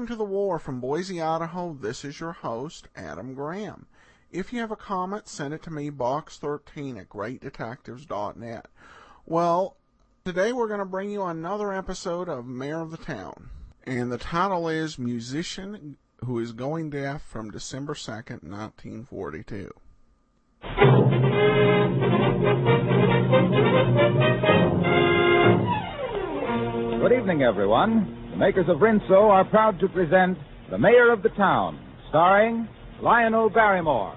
to the War from Boise, Idaho. This is your host, Adam Graham. If you have a comment, send it to me, box13@greatdetectives.net. Well, today we're going to bring you another episode of Mayor of the Town. And the title is Musician Who is Going Deaf from December 2nd, 1942. Good evening, everyone. The makers of Rinso are proud to present The Mayor of the Town, starring Lionel Barrymore.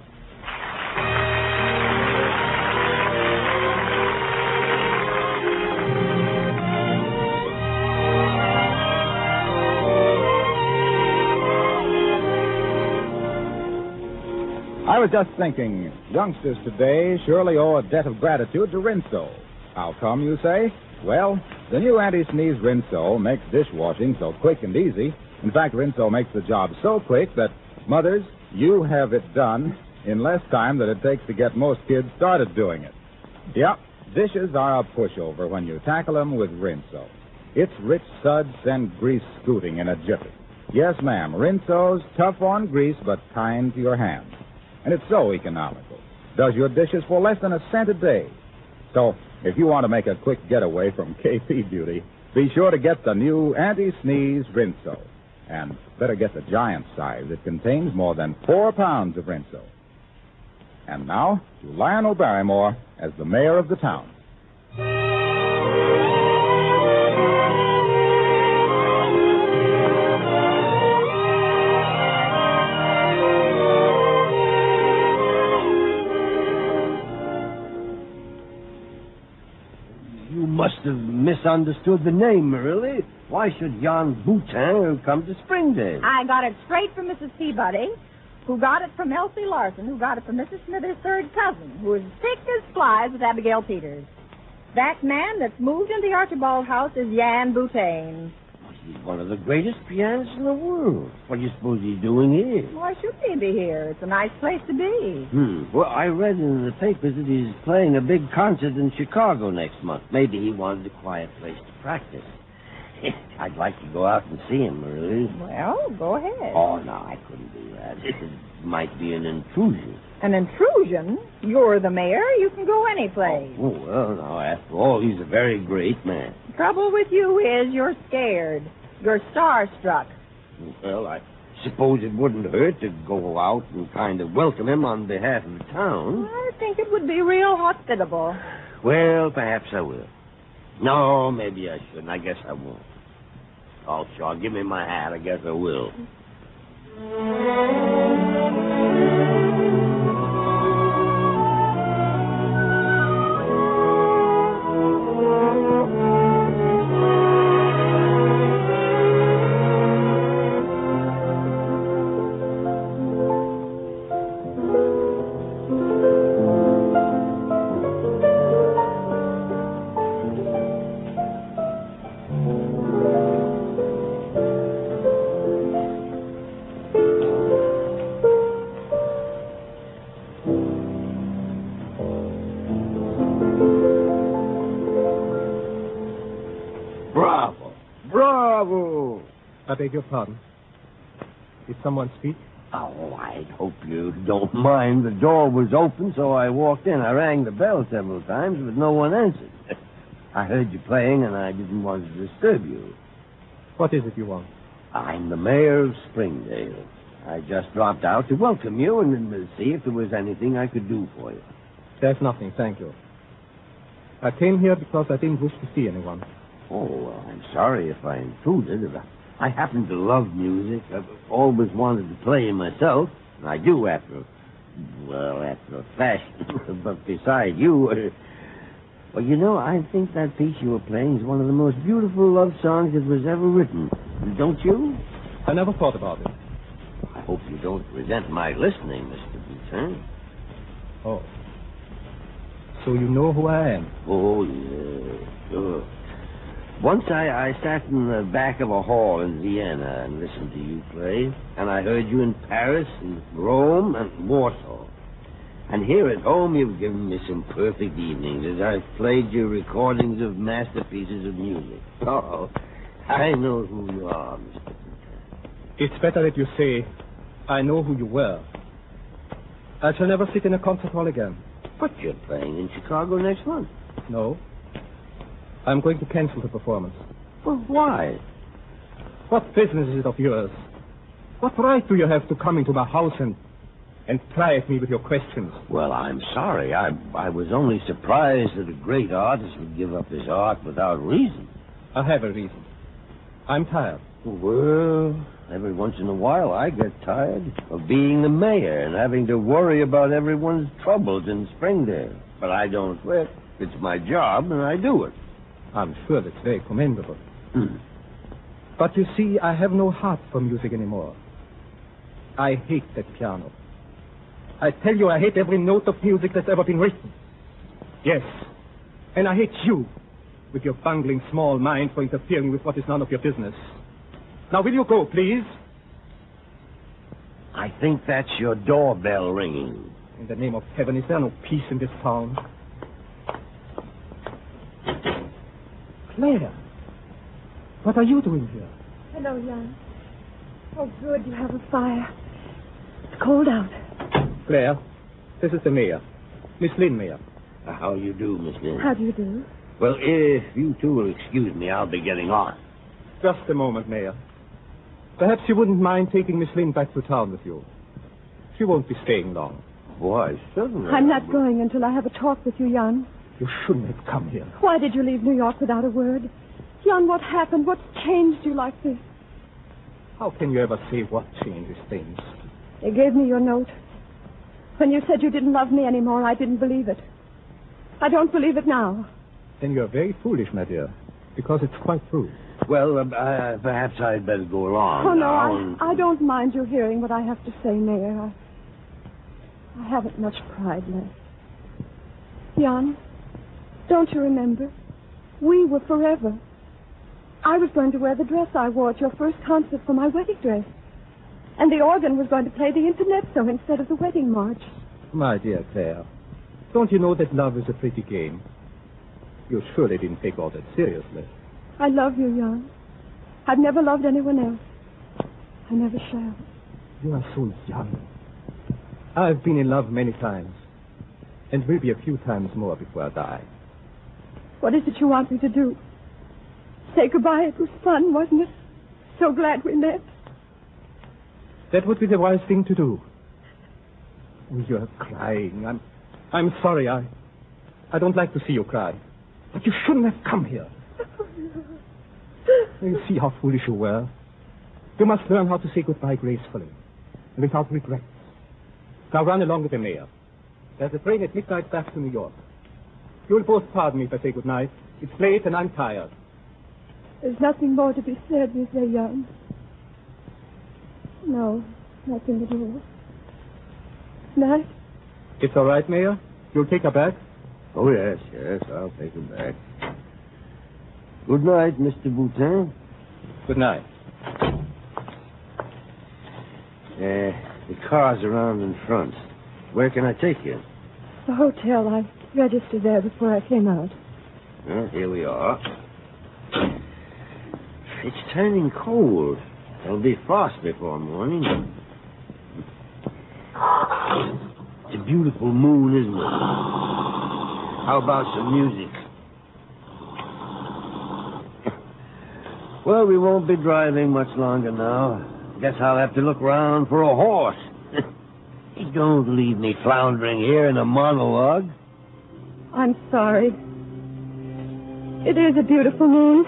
I was just thinking, youngsters today surely owe a debt of gratitude to Rinso. How come, you say? Well, the new anti-sneeze Rinso makes dishwashing so quick and easy. In fact, Rinso makes the job so quick that, mothers, you have it done in less time than it takes to get most kids started doing it. Yep, dishes are a pushover when you tackle them with Rinso. It's rich suds and grease scooting in a jiffy. Yes, ma'am, Rinso's tough on grease but kind to your hands. And it's so economical. Does your dishes for less than a cent a day. So, if you want to make a quick getaway from KP duty, be sure to get the new anti-sneeze Rinso. And better get the giant size. It contains more than 4 pounds of Rinso. And now, to Lionel Barrymore as the mayor of the town. You must have misunderstood the name, Marilla. Why should Jan Boutin come to Springdale? I got it straight from Mrs. Peabody, who got it from Elsie Larson, who got it from Mrs. Smithers' third cousin, who is thick as flies with Abigail Peters. That man that's moved into the Archibald house is Jan Boutin. He's one of the greatest pianists in the world. What do you suppose he's doing here? Why shouldn't he be here? It's a nice place to be. Well, I read in the papers that he's playing a big concert in Chicago next month. Maybe he wanted a quiet place to practice. I'd like to go out and see him, really. Well, go ahead. Oh, no, I couldn't do that. It might be an intrusion. An intrusion? You're the mayor. You can go any place. Oh, well, now, after all, he's a very great man. The trouble with you is you're scared. You're starstruck. Well, I suppose it wouldn't hurt to go out and kind of welcome him on behalf of the town. I think it would be real hospitable. Well, perhaps I will. No, maybe I shouldn't. I guess I won't. Oh, sure. Give me my hat. I guess I will. Bravo! I beg your pardon. Did someone speak? Oh, I hope you don't mind. The door was open, so I walked in. I rang the bell several times, but no one answered. I heard you playing, and I didn't want to disturb you. What is it you want? I'm the mayor of Springdale. I just dropped out to welcome you and see if there was anything I could do for you. There's nothing, thank you. I came here because I didn't wish to see anyone. Oh, well, I'm sorry if I intruded. I happen to love music. I've always wanted to play myself. And I do after a fashion. But beside you, well, you know, I think that piece you were playing is one of the most beautiful love songs that was ever written. Don't you? I never thought about it. I hope you don't resent my listening, Mr. Boutin. Oh. So you know who I am? Oh, yeah, sure. Once I sat in the back of a hall in Vienna and listened to you play, and I heard you in Paris and Rome and Warsaw. And here at home, you've given me some perfect evenings as I've played your recordings of masterpieces of music. Oh, I know who you are, Mr. Boutin. It's better that you say, I know who you were. I shall never sit in a concert hall again. But you're playing in Chicago next month. No. I'm going to cancel the performance. Well, why? What business is it of yours? What right do you have to come into my house and pry at me with your questions? Well, I'm sorry. I was only surprised that a great artist would give up his art without reason. I have a reason. I'm tired. Well, every once in a while I get tired of being the mayor and having to worry about everyone's troubles in Springdale. But I don't quit. It's my job, and I do it. I'm sure that's very commendable. But you see, I have no heart for music anymore. I hate that piano. I tell you, I hate every note of music that's ever been written. Yes, and I hate you, with your bungling small mind for interfering with what is none of your business. Now, will you go, please? I think that's your doorbell ringing. In the name of heaven, is there no peace in this town? Claire, what are you doing here? Hello, Jan. Oh, good, you have a fire. It's cold out. Claire, this is the mayor, Miss Lynn Mayor. How you do, Miss Lynn? How do you do? Well, if you two will excuse me, I'll be getting on. Just a moment, Mayor. Perhaps you wouldn't mind taking Miss Lynn back to town with you. She won't be staying long. Why, certainly. I'm not going until I have a talk with you, Jan. You shouldn't have come here. Why did you leave New York without a word? Jan, what happened? What's changed you like this? How can you ever say what changes things? They gave me your note. When you said you didn't love me anymore, I didn't believe it. I don't believe it now. Then you're very foolish, my dear, because it's quite true. Well, perhaps I'd better go along. Oh, now no, I don't mind you hearing what I have to say, Mayor. I haven't much pride left. Jan, don't you remember? We were forever. I was going to wear the dress I wore at your first concert for my wedding dress. And the organ was going to play the Intermezzo instead of the wedding march. My dear Claire, don't you know that love is a pretty game? You surely didn't take all that seriously. I love you, Jan. I've never loved anyone else. I never shall. You are so young. I've been in love many times, and will be a few times more before I die. What is it you want me to do? Say goodbye. It was fun, wasn't it? So glad we met. That would be the wise thing to do. Oh, you're crying. I'm sorry. I don't like to see you cry. But you shouldn't have come here. You see how foolish you were. You must learn how to say goodbye gracefully and without regrets. Now run along with the mayor. There's a train at midnight back to New York. You'll both pardon me if I say goodnight. It's late and I'm tired. There's nothing more to be said, you say, Jan. No, nothing at all. Night? It's all right, Mayor. You'll take her back? Oh, yes, I'll take him back. Good night, Mr. Boutin. Good night. The car's around in front. Where can I take you? The hotel. I registered there before I came out. Well, here we are. It's turning cold. There'll be frost before morning. It's a beautiful moon, isn't it? How about some music? Well, we won't be driving much longer now. Guess I'll have to look round for a horse. Don't leave me floundering here in a monologue. I'm sorry. It is a beautiful moon.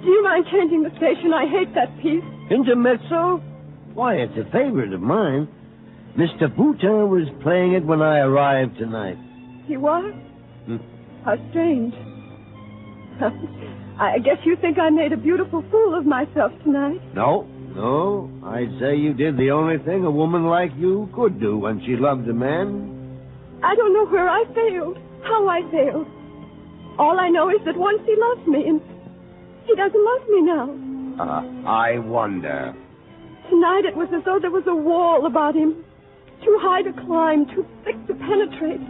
Do you mind changing the station? I hate that piece. Intermezzo? Why, it's a favorite of mine. Mr. Boutin was playing it when I arrived tonight. He was? How strange. I guess you think I made a beautiful fool of myself tonight. No. I'd say you did the only thing a woman like you could do when she loved a man. I don't know where I failed, how I failed. All I know is that once he loved me, and he doesn't love me now. I wonder. Tonight it was as though there was a wall about him. Too high to climb, too thick to penetrate.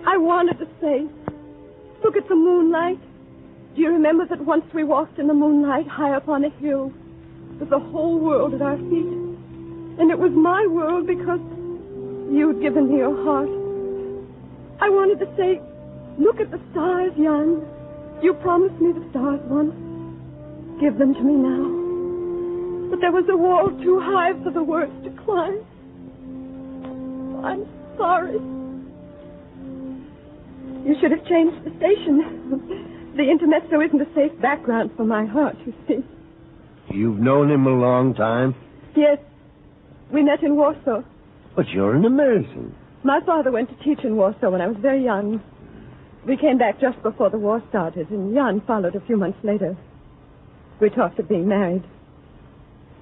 I wanted to say, look at the moonlight. Do you remember that once we walked in the moonlight high up on a hill, with the whole world at our feet. And it was my world because you'd given me your heart. I wanted to say, look at the stars, Jan. You promised me the stars once. Give them to me now. But there was a wall too high for the words to climb. I'm sorry. You should have changed the station. The intermezzo isn't a safe background for my heart, you see. You've known him a long time? Yes. We met in Warsaw. But you're an American. My father went to teach in Warsaw when I was very young. We came back just before the war started, and Jan followed a few months later. We talked of being married.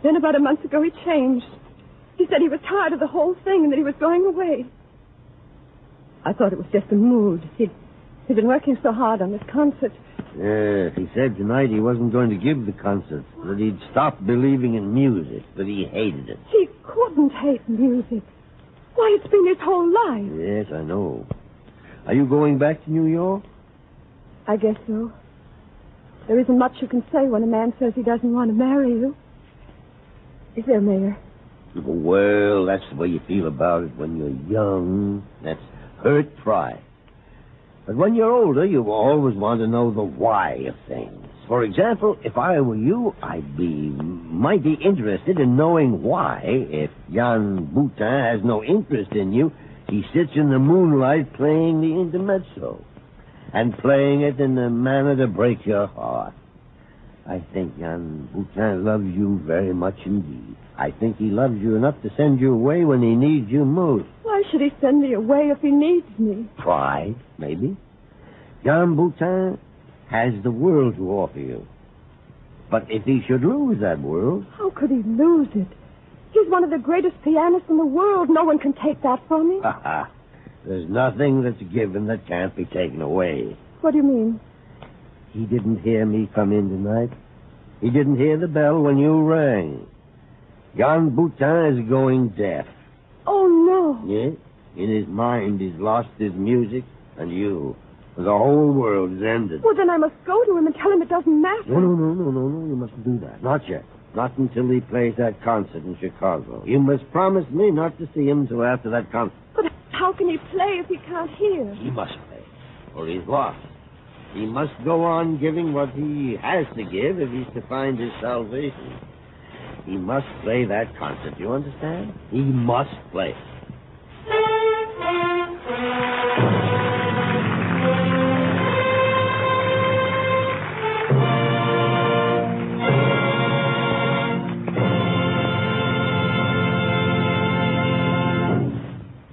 Then about a month ago, he changed. He said he was tired of the whole thing and that he was going away. I thought it was just a mood. He'd been working so hard on this concert. Yes, he said tonight he wasn't going to give the concert, that he'd stopped believing in music, that he hated it. He couldn't hate music. Why, it's been his whole life. Yes, I know. Are you going back to New York? I guess so. There isn't much you can say when a man says he doesn't want to marry you. Is there, Mayor? Well, that's the way you feel about it when you're young. That's hurt pride. But when you're older, you always want to know the why of things. For example, if I were you, might be interested in knowing why, if Jan Boutin has no interest in you, he sits in the moonlight playing the intermezzo, and playing it in a manner to break your heart. I think Jan Boutin loves you very much indeed. I think he loves you enough to send you away when he needs you most. Why should he send me away if he needs me? Pride, maybe. Jan Boutin has the world to offer you. But if he should lose that world... How could he lose it? He's one of the greatest pianists in the world. No one can take that from him. There's nothing that's given that can't be taken away. What do you mean? He didn't hear me come in tonight. He didn't hear the bell when you rang. Jan Boutin is going deaf. Oh, no. Yes? In his mind, he's lost his music and you. The whole world is ended. Well, then I must go to him and tell him it doesn't matter. No. You mustn't do that. Not yet. Not until he plays that concert in Chicago. You must promise me not to see him until after that concert. But how can he play if he can't hear? He must play, or he's lost. He must go on giving what he has to give if he's to find his salvation. He must play that concert, you understand? He must play it.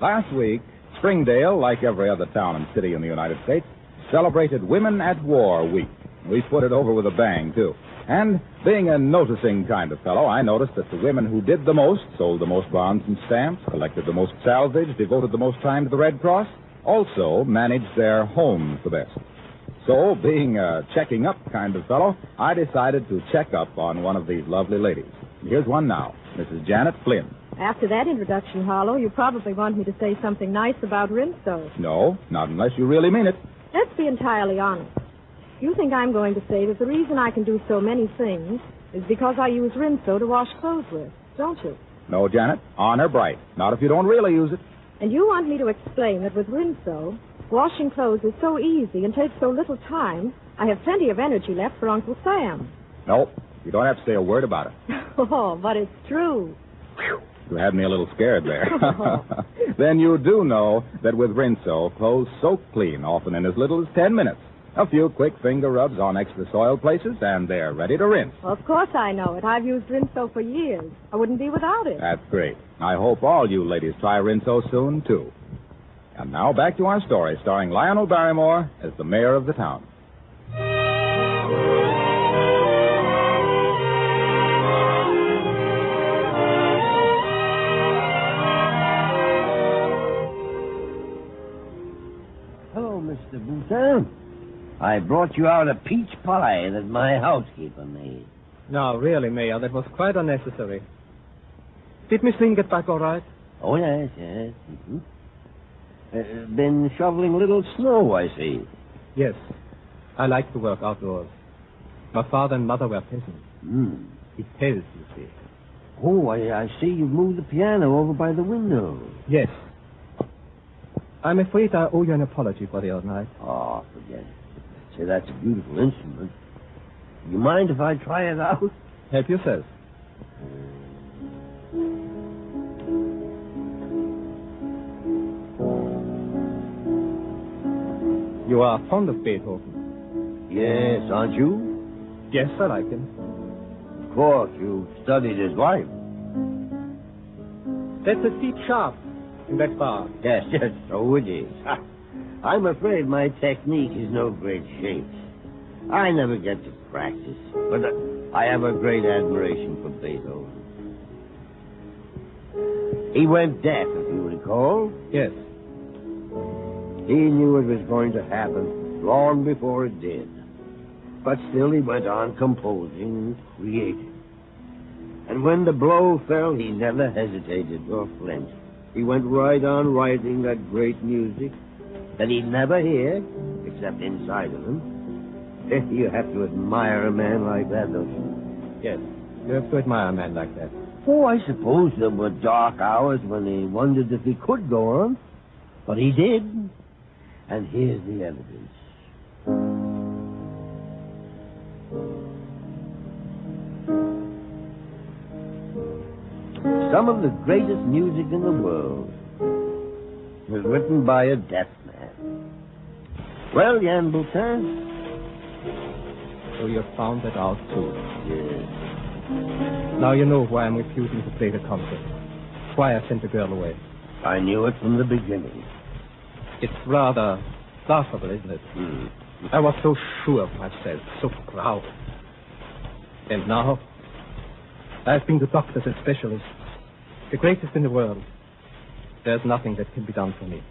Last week, Springdale, like every other town and city in the United States, celebrated Women at War Week. We put it over with a bang, too. And being a noticing kind of fellow, I noticed that the women who did the most, sold the most bonds and stamps, collected the most salvage, devoted the most time to the Red Cross, also managed their homes the best. So, being a checking up kind of fellow, I decided to check up on one of these lovely ladies. Here's one now, Mrs. Janet Flynn. After that introduction, Harlow, you probably want me to say something nice about Rinso. No, not unless you really mean it. Let's be entirely honest. You think I'm going to say that the reason I can do so many things is because I use Rinso to wash clothes with, don't you? No, Janet, honor bright. Not if you don't really use it. And you want me to explain that with Rinso, washing clothes is so easy and takes so little time, I have plenty of energy left for Uncle Sam. No, you don't have to say a word about it. Oh, but it's true. Whew. You had me a little scared there. Then you do know that with Rinso, clothes soak clean, often in as little as 10 minutes. A few quick finger rubs on extra soiled places, and they're ready to rinse. Well, of course I know it. I've used Rinso for years. I wouldn't be without it. That's great. I hope all you ladies try Rinso soon, too. And now back to our story, starring Lionel Barrymore as the mayor of the town. Hello, Mr. Boutin. I brought you out a peach pie that my housekeeper made. No, really, Mayor, that was quite unnecessary. Did Miss Lynn get back all right? Oh, yes. Mm-hmm. Been shoveling a little snow, I see. Yes. I like to work outdoors. My father and mother were peasants. It tells, you see. Oh, I see you've moved the piano over by the window. Yes. I'm afraid I owe you an apology for the other night. Oh, forget it. Say, that's a beautiful instrument. You mind if I try it out? Help yourself. You are fond of Beethoven? Yes, aren't you? Yes, I like him. Of course, you studied his life. That's a C sharp in that bar. Yes, so it is. I'm afraid my technique is no great shape. I never get to practice, but I have a great admiration for Beethoven. He went deaf, if you recall. Yes. He knew it was going to happen long before it did. But still he went on composing and creating. And when the blow fell, he never hesitated or flinched. He went right on writing that great music that he'd never hear, except inside of him. You have to admire a man like that, don't you? Yes. You have to admire a man like that. Oh, I suppose there were dark hours when he wondered if he could go on. But he did. And here's the evidence. Some of the greatest music in the world was written by a deaf man. Well, Jan Boutin? So you have found that out, too. Yes. Now you know why I'm refusing to play the concert. Why I sent the girl away. I knew it from the beginning. It's rather laughable, isn't it? I was so sure of myself, so proud. And now, I've been to doctors and specialists, the greatest in the world. There's nothing that can be done for me.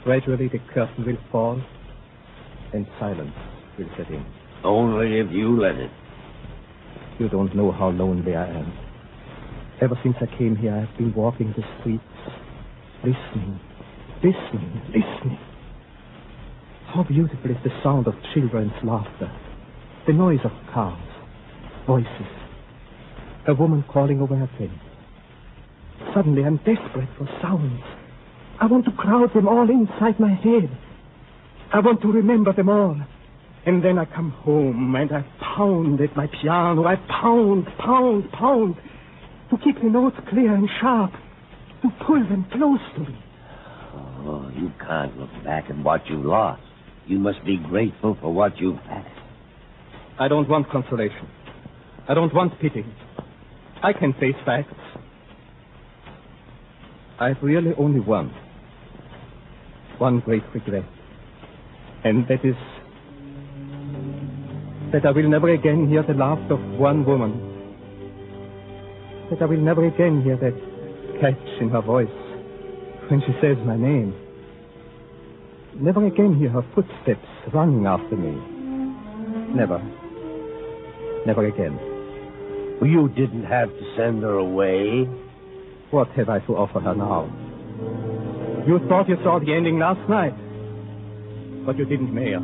Gradually, the curtain will fall, and silence will set in. Only if you let it. You don't know how lonely I am. Ever since I came here, I've been walking the streets, listening. How beautiful is the sound of children's laughter, the noise of cars, voices, a woman calling over her friend. Suddenly I'm desperate for sounds. I want to crowd them all inside my head. I want to remember them all. And then I come home and I pound at my piano. I pound, to keep the notes clear and sharp, to pull them close to me. Oh, you can't look back at what you lost. You must be grateful for what you've had. I don't want consolation. I don't want pity. I can face facts. I've really only one great regret. And that is that I will never again hear the laughter of one woman. That I will never again hear that catch in her voice when she says my name. Never again hear her footsteps running after me. Never again. You didn't have to send her away. What have I to offer her now? You thought you saw the ending last night, but you didn't, Mayor.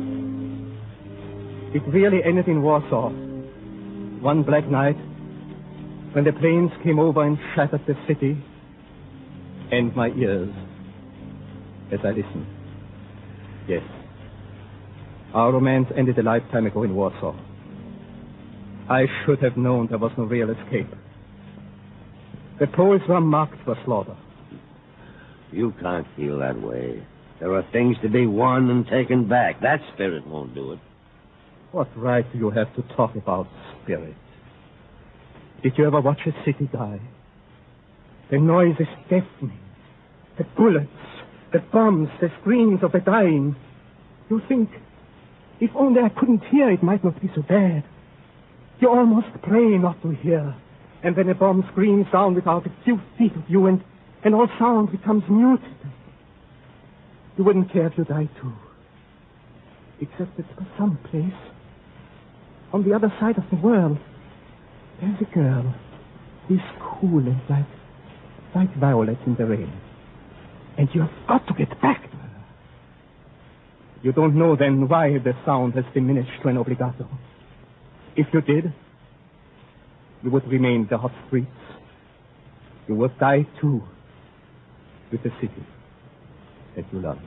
It really ended in Warsaw. One black night, when the planes came over and shattered the city, and my ears, as I listened. Yes. Our romance ended a lifetime ago in Warsaw. I should have known there was no real escape. The Poles were marked for slaughter. You can't feel that way. There are things to be won and taken back. That spirit won't do it. What right do you have to talk about spirit? Did you ever watch a city die? The noise is deafening. The bullets, the bombs, the screams of the dying. You think, if only I couldn't hear, it might not be so bad. You almost pray not to hear. And then a bomb screams down without a few feet of you, and all sound becomes muted. You wouldn't care if you died too. Except that for some place, on the other side of the world, there's a girl who's cool and like violets in the rain. And you have got to get back to her. You don't know then why the sound has diminished to an obligato. If you did, you would remain in the hot streets. You would die, too, with the city that you love.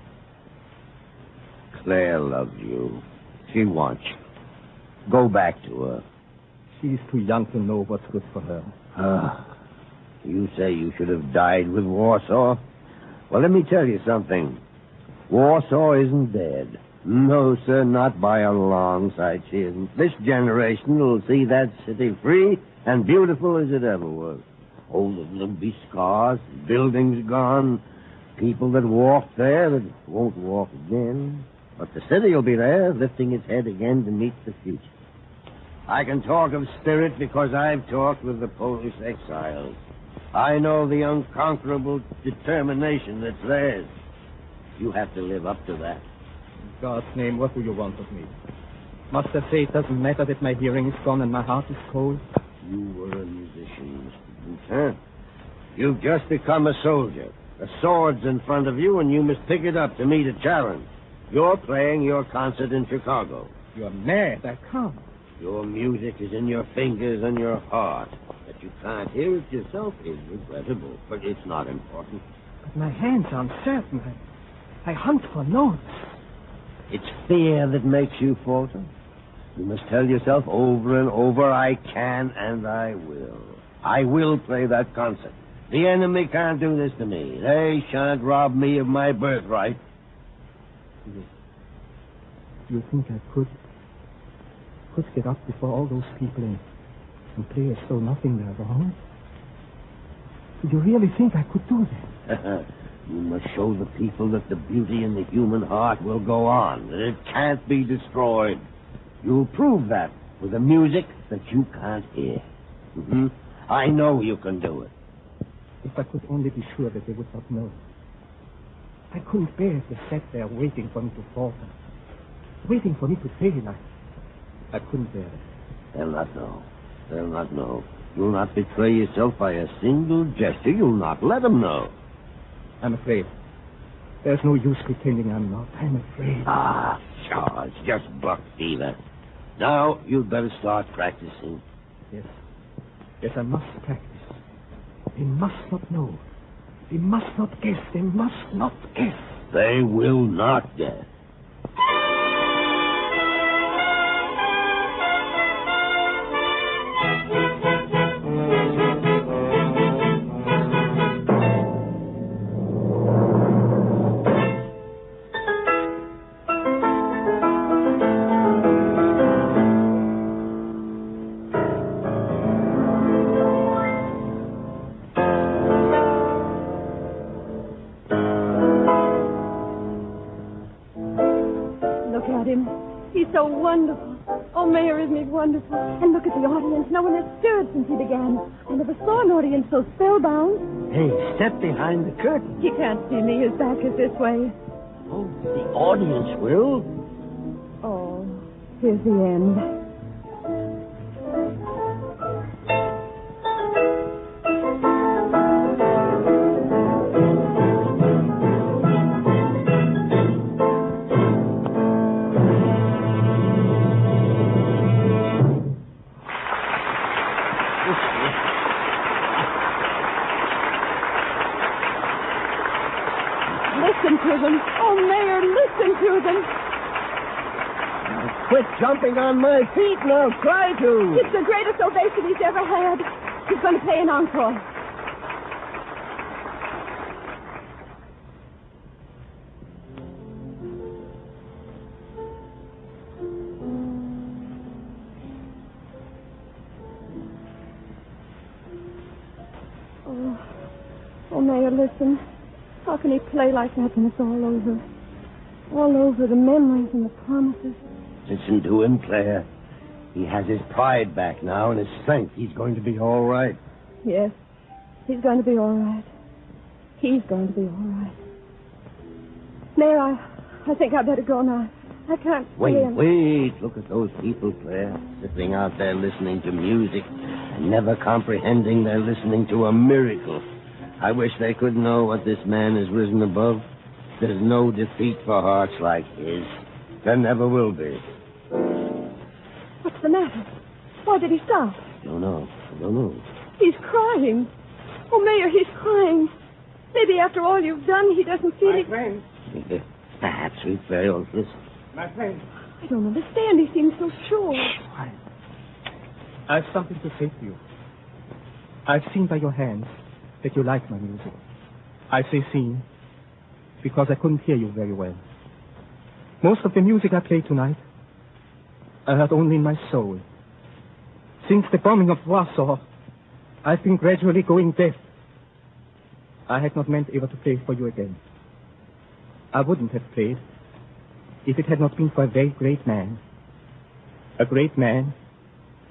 Claire loves you. She wants you. Go back to her. She's too young to know what's good for her. You say you should have died with Warsaw? Well, let me tell you something. Warsaw isn't dead. No, sir, not by a long sight she isn't. This generation will see that city free and beautiful as it ever was. Oh, there'll be scars, buildings gone, people that walked there that won't walk again. But the city will be there, lifting its head again to meet the future. I can talk of spirit because I've talked with the Polish exiles. I know the unconquerable determination that's theirs. You have to live up to that. In God's name, what do you want of me? Must I say it doesn't matter that my hearing is gone and my heart is cold? You were a musician, Mr. Booth, huh? You've just become a soldier. The sword's in front of you, and you must pick it up to meet a challenge. You're playing your concert in Chicago. You're mad. I can't. Your music is in your fingers and your heart. That you can't hear it yourself is regrettable, but it's not important. But my hands are uncertain. I hunt for notes. It's fear that makes you falter. You must tell yourself over and over, I can and I will. I will play that concert. The enemy can't do this to me. They shan't rob me of my birthright. You think I could get up before all those people and play as though nothing were wrong? Do you really think I could do that? You must show the people that the beauty in the human heart will go on, that it can't be destroyed. You'll prove that with the music that you can't hear. Mm-hmm. I know you can do it. If I could only be sure that they would not know. I couldn't bear to sit there waiting for me to falter. Waiting for me to fail. I couldn't bear it. They'll not know. They'll not know. You'll not betray yourself by a single gesture. You'll not let them know. I'm afraid. There's no use pretending I'm not. I'm afraid. Sure. It's just buck fever. Now, you'd better start practicing. Yes. Yes, I must practice. They must not know. They must not guess. They must not guess. They will not guess. Wonderful. And look at the audience. No one has stirred since he began. I never saw an audience so spellbound. Hey, step behind the curtain. He can't see me. His back is this way. Oh, the audience will. Oh, here's the end. Quit jumping on my feet now. Try to. It's the greatest ovation he's ever had. He's going to play an encore. Oh, Mayor, listen. How can he play like that when it's all over? All over, the memories and the promises. Listen to him, Claire. He has his pride back now and his strength. He's going to be all right. Yes, he's going to be all right. He's going to be all right. Mayor, I think I'd better go now. I can't Wait. Look at those people, Claire, sitting out there listening to music and never comprehending they're listening to a miracle. I wish they could know what this man has risen above. There's no defeat for hearts like his. There never will be. What's the matter? Why did he stop? Don't know. I don't know. He's crying. Oh, Mayor, he's crying. Maybe after all you've done, he doesn't feel it. friend. Perhaps we very ought to listen. My friend. I don't understand. He seems so sure. I've something to say to you. I've seen by your hands that you like my music. I say seen because I couldn't hear you very well. Most of the music I played tonight, I heard only in my soul. Since the bombing of Warsaw, I've been gradually going deaf. I had not meant ever to play for you again. I wouldn't have played if it had not been for a very great man. A great man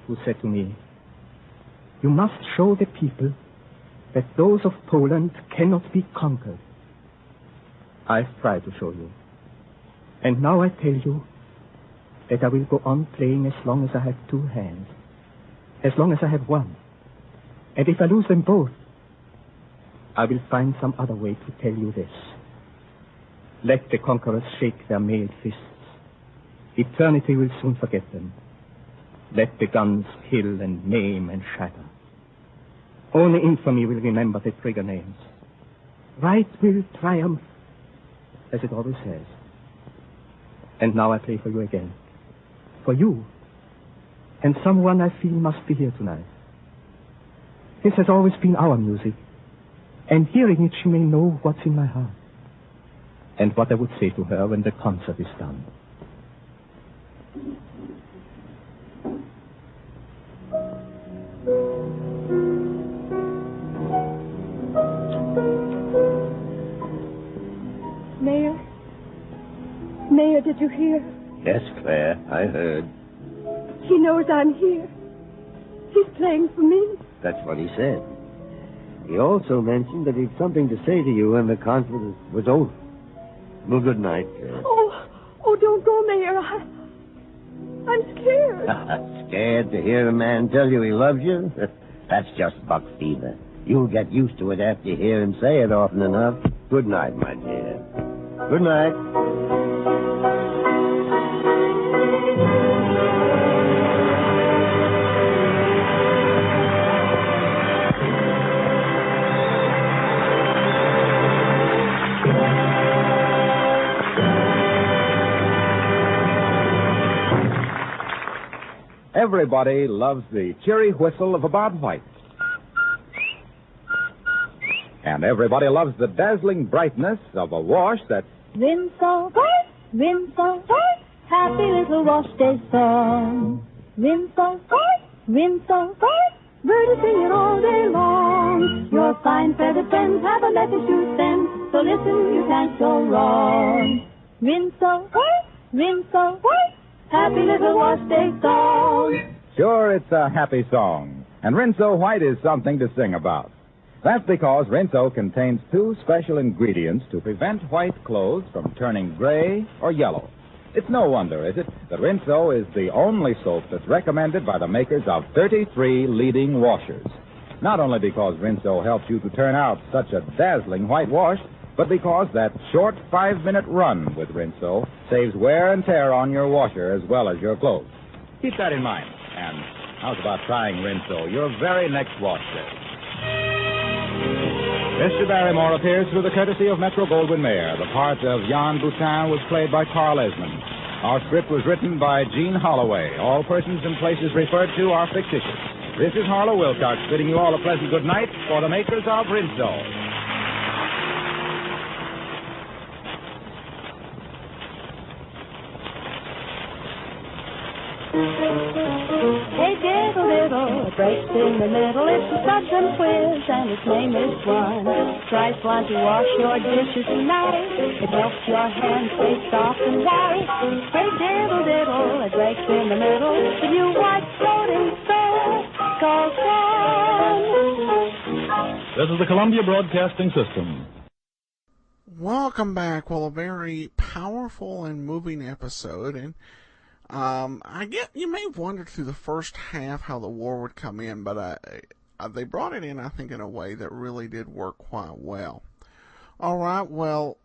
who said to me, "You must show the people that those of Poland cannot be conquered." I've tried to show you. And now I tell you that I will go on playing as long as I have two hands, as long as I have one. And if I lose them both, I will find some other way to tell you this. Let the conquerors shake their mailed fists. Eternity will soon forget them. Let the guns kill and maim and shatter. Only infamy will remember the trigger names. Right will triumph, as it always has. And now I play for you again. For you. And someone I feel must be here tonight. This has always been our music. And hearing it, she may know what's in my heart. And what I would say to her when the concert is done. Mayor? Mayor, did you hear? Yes, Claire, I heard. He knows I'm here. He's playing for me. That's what he said. He also mentioned that he'd something to say to you when the concert was over. Well, good night, Claire. Oh, don't go, Mayor. I'm scared. Scared to hear a man tell you he loves you? That's just buck fever. You'll get used to it after you hear him say it often enough. Good night, my dear. Good night. Everybody loves the cheery whistle of a Bob White. And everybody loves the dazzling brightness of a wash that's Rinso white, happy little wash day song. Rinso white, birds sing it all day long. Your fine feathered friends have a message to send, so listen, you can't go wrong. Rinso white, happy little wash day song. Sure, it's a happy song. And Rinso White is something to sing about. That's because Rinso contains two special ingredients to prevent white clothes from turning gray or yellow. It's no wonder, is it, that Rinso is the only soap that's recommended by the makers of 33 leading washers. Not only because Rinso helps you to turn out such a dazzling white wash, but because that short 5-minute run with Rinso saves wear and tear on your washer as well as your clothes. Keep that in mind. And how's about trying Rinso your very next wash day? Mr. Barrymore appears through the courtesy of Metro-Goldwyn-Mayer. The part of Jan Boutin was played by Carl Esmond. Our script was written by Gene Holloway. All persons and places referred to are fictitious. This is Harlow Wilcox bidding you all a pleasant good night for the makers of Rinso. Hey, diddle, it breaks in the middle. It's a sudden quiz, and its name is One. Try one to wash your dishes tonight. It helps your hands stay soft and white. Hey, diddle, it breaks in the middle. The new white floating soap called One. This is the Columbia Broadcasting System. Welcome back. Well, a very powerful and moving episode, and I get you may have wondered through the first half how the war would come in, but they brought it in, I think, in a way that really did work quite well. All right, well,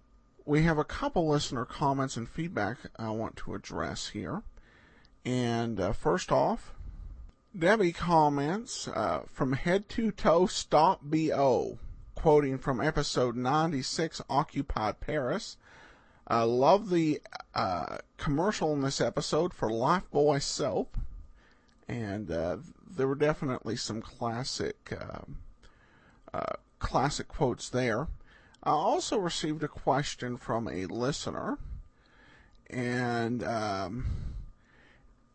we have a couple listener comments and feedback I want to address here. And first off, Debbie comments, from head to toe, stop B.O., quoting from episode 96, Occupied Paris. Love the commercial in this episode for Lifebuoy soap. And there were definitely some classic quotes there. I also received a question from a listener. And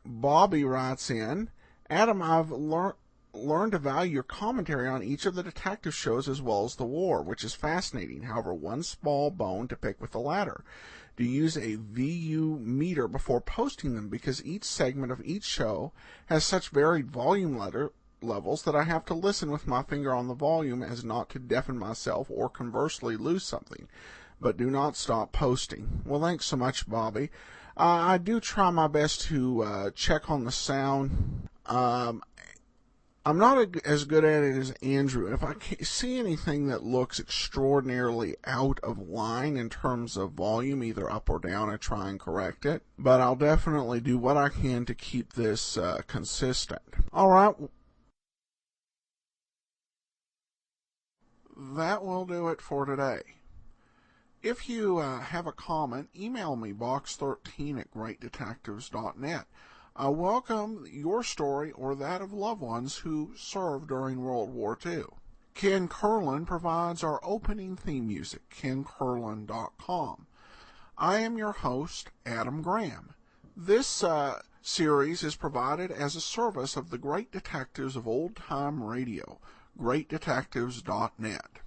Bobby writes in, Adam, I've learned to value your commentary on each of the detective shows as well as the war, which is fascinating. However, one small bone to pick with the latter. Do you use a VU meter before posting them? Because each segment of each show has such varied volume levels that I have to listen with my finger on the volume as not to deafen myself or conversely lose something. But do not stop posting. Well, thanks so much, Bobby. I do try my best to check on the sound. I'm not as good at it as Andrew. If I see anything that looks extraordinarily out of line in terms of volume, either up or down, I try and correct it. But I'll definitely do what I can to keep this consistent. All right. That will do it for today. If you have a comment, email me, box13@greatdetectives.net. I welcome your story or that of loved ones who served during World War II. Ken Curlin provides our opening theme music, KenCurlin.com. I am your host, Adam Graham. This series is provided as a service of the Great Detectives of Old Time Radio, greatdetectives.net.